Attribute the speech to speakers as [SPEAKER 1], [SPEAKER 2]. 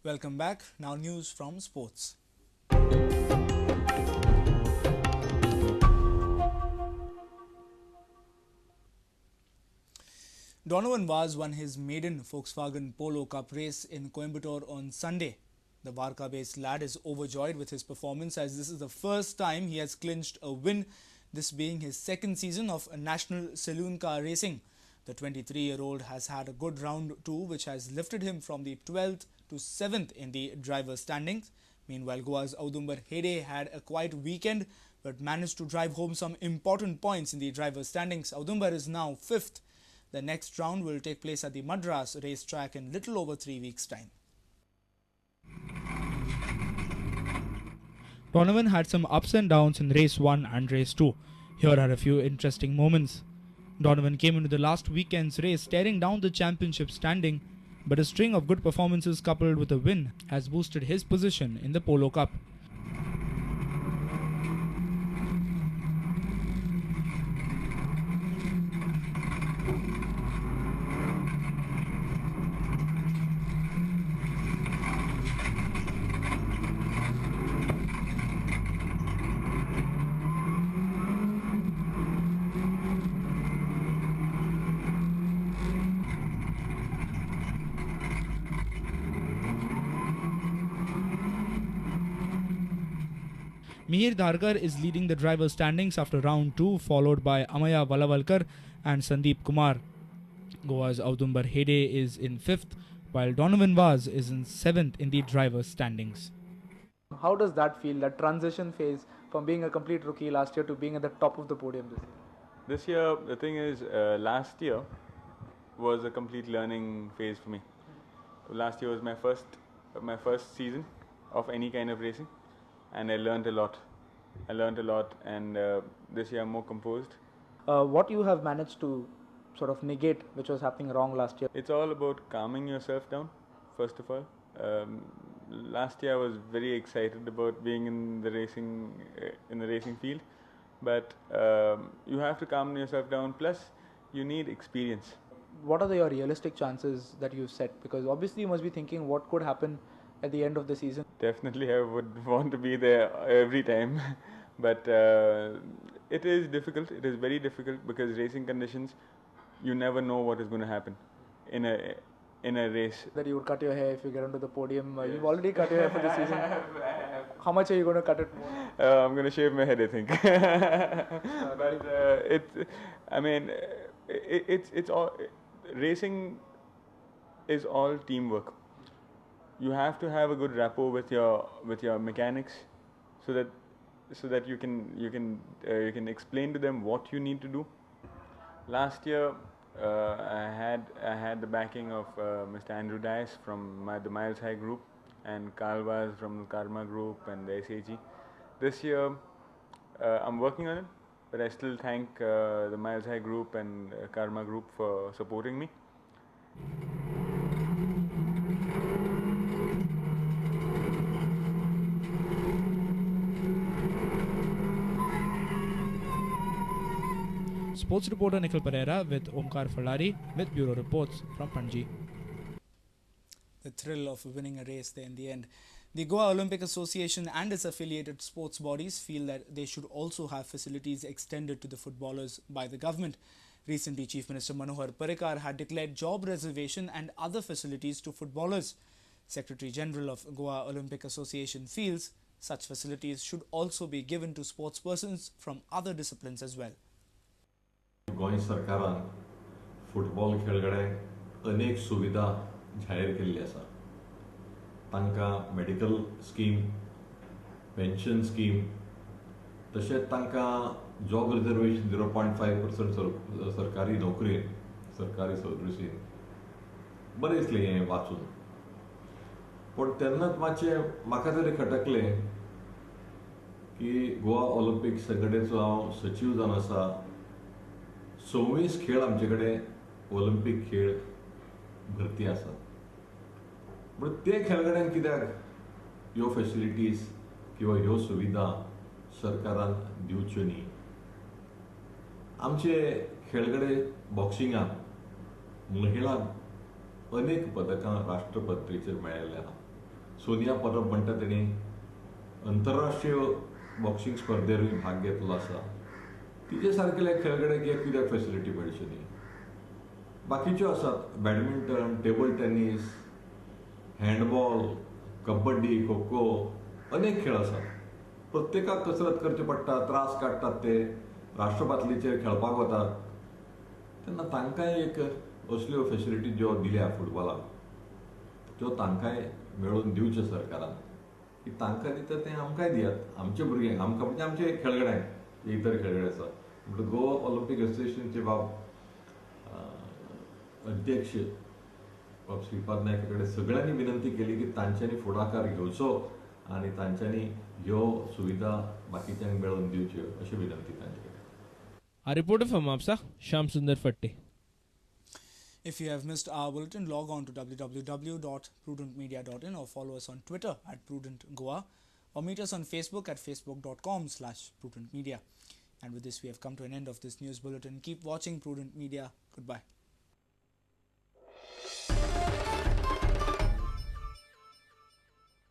[SPEAKER 1] Welcome back. Now news from sports. Donovan Vaz won his maiden Volkswagen Polo Cup race in Coimbatore on Sunday. The Varca-based lad is overjoyed with his performance as this is the first time he has clinched a win, this being his second season of national saloon car racing. The 23-year-old has had a good round two, which has lifted him from the 12th to 7th in the driver's standings. Meanwhile, Goa's Audumbar Hede had a quiet weekend but managed to drive home some important points in the driver's standings. Audumbar is now 5th. The next round will take place at the Madras racetrack in little over 3 weeks' time. Donovan had some ups and downs in race 1 and race 2. Here are a few interesting moments. Donovan came into the last weekend's race staring down the championship standing, but a string of good performances coupled with a win has boosted his position in the Polo Cup. Mihir Dharkar is leading the driver standings after round 2, followed by Amaya Valavalkar and Sandeep Kumar. Goa's Audumbar Hede is in 5th, while Donovan Vaz is in 7th in the driver's standings.
[SPEAKER 2] How does that feel, that transition phase from being a complete rookie last year to being at the top of the podium this year?
[SPEAKER 3] This year, the thing is, last year was a complete learning phase for me. Last year was my first season of any kind of racing, and I learned a lot. And this year I'm more composed.
[SPEAKER 2] What you have managed to sort of negate which was happening wrong last year?
[SPEAKER 3] It's all about calming yourself down, first of all. Last year I was very excited about being in the racing field, but you have to calm yourself down. Plus, you need experience.
[SPEAKER 2] What are your realistic chances that you set? Because obviously you must be thinking what could happen at the end of the season.
[SPEAKER 3] Definitely, I would want to be there every time, but it is difficult. It is very difficult because racing conditions, you never know what is going to happen in a race.
[SPEAKER 2] That you would cut your hair if you get onto the podium. You've already cut your hair for the season. How much are you going to cut it more?
[SPEAKER 3] I'm going to shave my head, I think. It's all racing is all teamwork. You have to have a good rapport with your mechanics, so that you can explain to them what you need to do. Last year, I had the backing of Mr. Andrew Dice from the Miles High Group and Carl Vaz from the Karma Group and the SAG. This year, I'm working on it, but I still thank the Miles High Group and Karma Group for supporting me.
[SPEAKER 1] Sports reporter Nikhil Pereira with Omkar Falari with Bureau Reports from Panji. The thrill of winning a race there in the end. The Goa Olympic Association and its affiliated sports bodies feel that they should also have facilities extended to the footballers by the government. Recently, Chief Minister Manohar Parrikar had declared job reservation and other facilities to footballers. Secretary General of Goa Olympic Association feels such facilities should also be given to sportspersons from other disciplines as well.
[SPEAKER 4] Goa सरकारान football खेळगड्यांक अनेक सुविधा जाहीर केल्ली आसा. तांकां medical scheme, pension scheme, तशेंच तांकां जॉब रिजर्वेशन 0.5% सरकारी नोकरेन, सरकारी सर्विसीन बरें दिसलें हें वाचून. पण तेन्नाच मातशें म्हाका तरी खटकलें की गोवा ऑलिंपिक संघटनेचो हांव सचीव जावन आसा. 26 खेळ आमचे कडेन ऑलिंपिक खेळ भरती आसात. पण ते खेळगड्यांक कित्याक ह्यो फॅसिलिटीज किंवा ह्यो सुविधा सरकारान दिवच्यो न्ही? आमचे खेळगडे बॉक्सिंगांत महिलांक अनेक पदकां राष्ट्र पातळीचेर मेळयल्ले आहा. सोनिया परब म्हणटा तेणी अंतरराष्ट्रीय बॉक्सिंग स्पर्धेरूय भाग घेतलो आसा. तिचे सारकेले खेळगड्याक कित्याक फॅसिलिटी मेळची न्ही. बाकीच्यो आसात, badminton, table tennis, handball, kabaddi, kho kho, अनेक खेळ आसात. प्रत्येकाक कसरत करची पडटा, त्रास काडटात ते, राष्ट्रपातळीचेर खेळपाक वतात. तेन्ना तांकांय एक असल्यो फॅसिलिटी ज्यो दिल्या फुटबॉलाक, त्यो तांकांय मेळोवन दिवच्यो सरकारान. की तांकां दिता तें आमकांय दियात, आमच्या भुरग्यांक, आमकां म्हणजे आमच्या खेळगड्यांक, जे इतर खेळगडे आसा. म्हणजे गोवा ऑलिंपिक असोसिएशनचे अध्यक्ष श्रीपाद नायका कडेन सगळ्यांनी विनंती केली की तांच्यांनी फुडाकार घेवचो आनी तांच्यांनी ह्यो सुविधा बाकीच्यांक मेळोवन दिवच्यो अशी विनंती तांचे कडेन.
[SPEAKER 5] A reporter from Mapsa, Shyam Sundar Fatte.
[SPEAKER 1] If you have missed our bulletin, log on to www.prudentmedia.in or follow us on Twitter @PrudentGoa or meet us on Facebook at facebook.com/PrudentMedia. And with this, we have come to an end of this news bulletin. Keep watching Prudent Media. Goodbye.